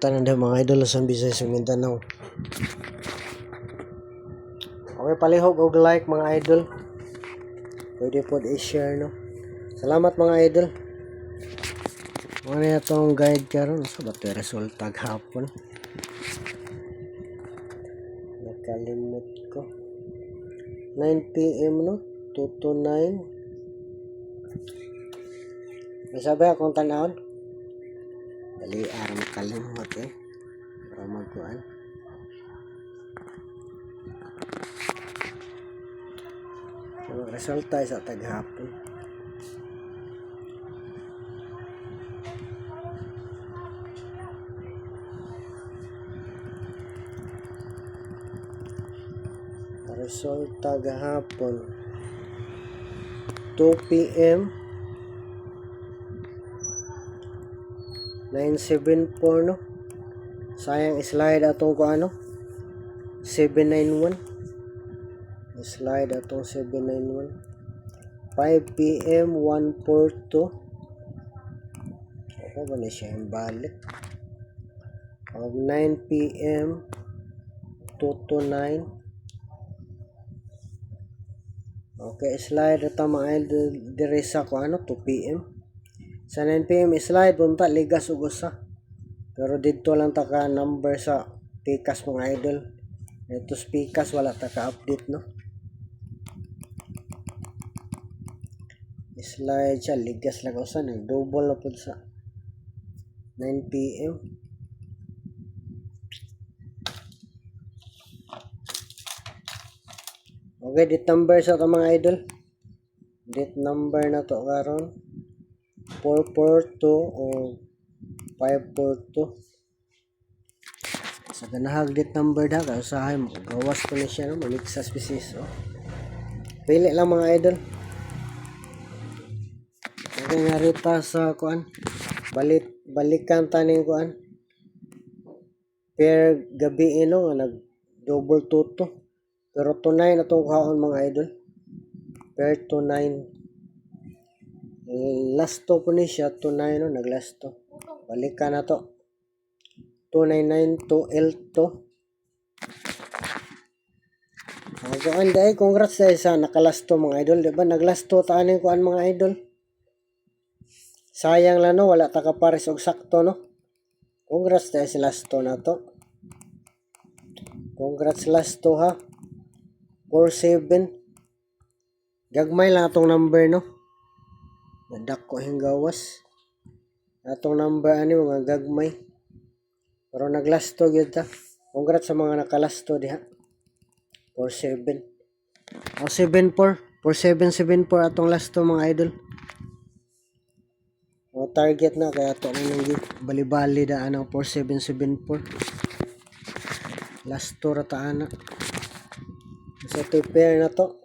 Tanan din mga idol sa Visayas ug Mindanao. Okay, palihog og like mga idol. Pwede po i-share no. Salamat mga idol. Ano itong guide karon sa bato resulta gahapon. Nakalimot ko. 9 PM no, 2 to 9. Masabi akong tanawon. Dali ara makalimot para magkuan. So, resulta sa taghapon. Resulta gahapon 2 PM 974 no. Sayang slide atong ko ano 791. Slide atong 791. 5 PM 142. Ako ba na siya yung balik? 9 PM 229. Okay, slide ito mga idol dire sa ko ano 2 PM. Sa 9 PM slide punta ligas ug usa. Pero dito lang ta ka number sa pikas mga idol. Ito pikas wala ta ka update no. Slide siya ligas lang usa nag double na pud sa 9 PM. Okay, date number sa ito mga idol. Date number na to karon 442 o 542. Sa ganahag date number da ka usahay mo gawas ko na siya no, mamix sa species pili lang mga idol. Okay, narita sa kuan balikan taning kuan per gabi nga nag double tuto. Pero to 9 atong kuhaon mga idol. Per to 9. Last to po ni siya. To 9 no. Nag-last to. Balikan na to. 299 to L2. Magkaan dahil. Congrats dahil sa nakalast to mga idol. Diba? Nag-last to taanin kuan mga idol. Sayang lang no. Wala takapares og sakto no. Congrats dahil sa last to na to. Congrats last to ha. 47. Gagmay lang atong number no. Nadak ko hinggawas. Atong number ani mga gagmay. Pero naglasto gyud ta. Congrats sa mga nakalasto diha. 47. O 74. 4774 atong lasto mga idol. O target na kaya to nang bali-bali da anang 4774. Lasto ra ta ana. So, ito pair na to.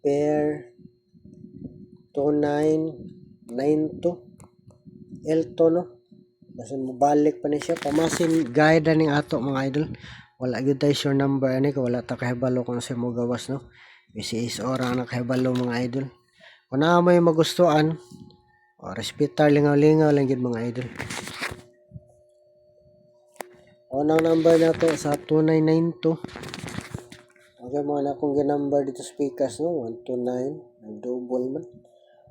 Pair 2992. L2 no. Basta mabalik pa ni siya. Pamasin guide ning ato mga idol. Wala gyud tayo sure number ani kay wala ta kahibalo kung sa mo gawas no. Is ora na kahibalo mga idol. Kung na may magustuhan, respetar lingaw-lingaw lang gyud mga idol. Unang number na to sa 2992. Okay, mga na kong ginumber dito speakers no. 129. Nag-double man.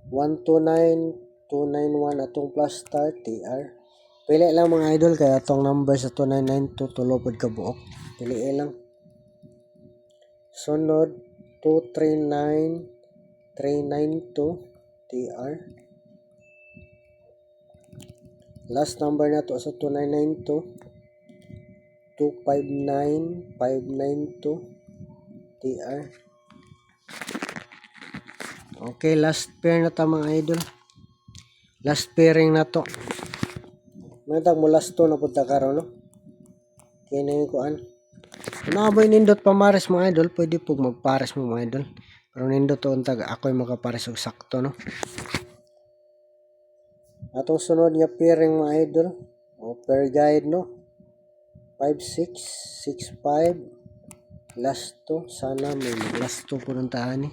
129291 atong plus star TR. Pili lang mga idol kaya atong number sa 2992 tulopod ka buok. Pili lang. Sunod 239392 TR. Last number na to sa 2992. 259592 TR. Okay, last pair na ta mga idol. Last pairing na to. Matag mo last to na punta karon no. Kini kuan. Kung naboy nindot pamares mga idol, pwede pug magpares mo mga idol. Pero nindot to untag ako'y makapares og sakto no. Atong sunod nga pairing mga idol. O pair guide no. 5665 last to sana may last to po ng taani.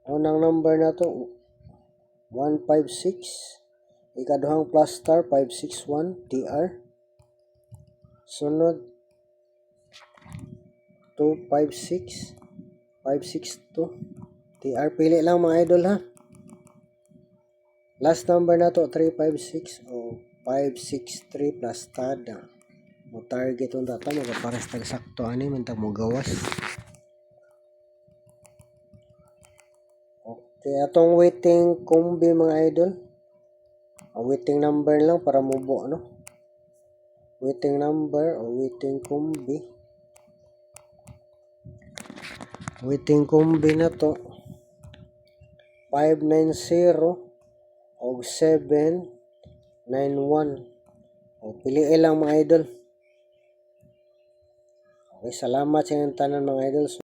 Unang number na to 156. Ikaduhang plus star 561 TR. Sunod 256 562 TR. Pili lang mga idol ha. Last number na to 356 o 563 plus tada. Mo target on data magapares tag sakto ani man tag mo gawas. Okay, atong waiting kumbi mga idol. Ang waiting number lang para mubo no. Waiting number o waiting kumbi. Waiting kumbi na to 590 o 791. O piliin lang mga idol. Okay, salamat sa inyong tanan mga idol.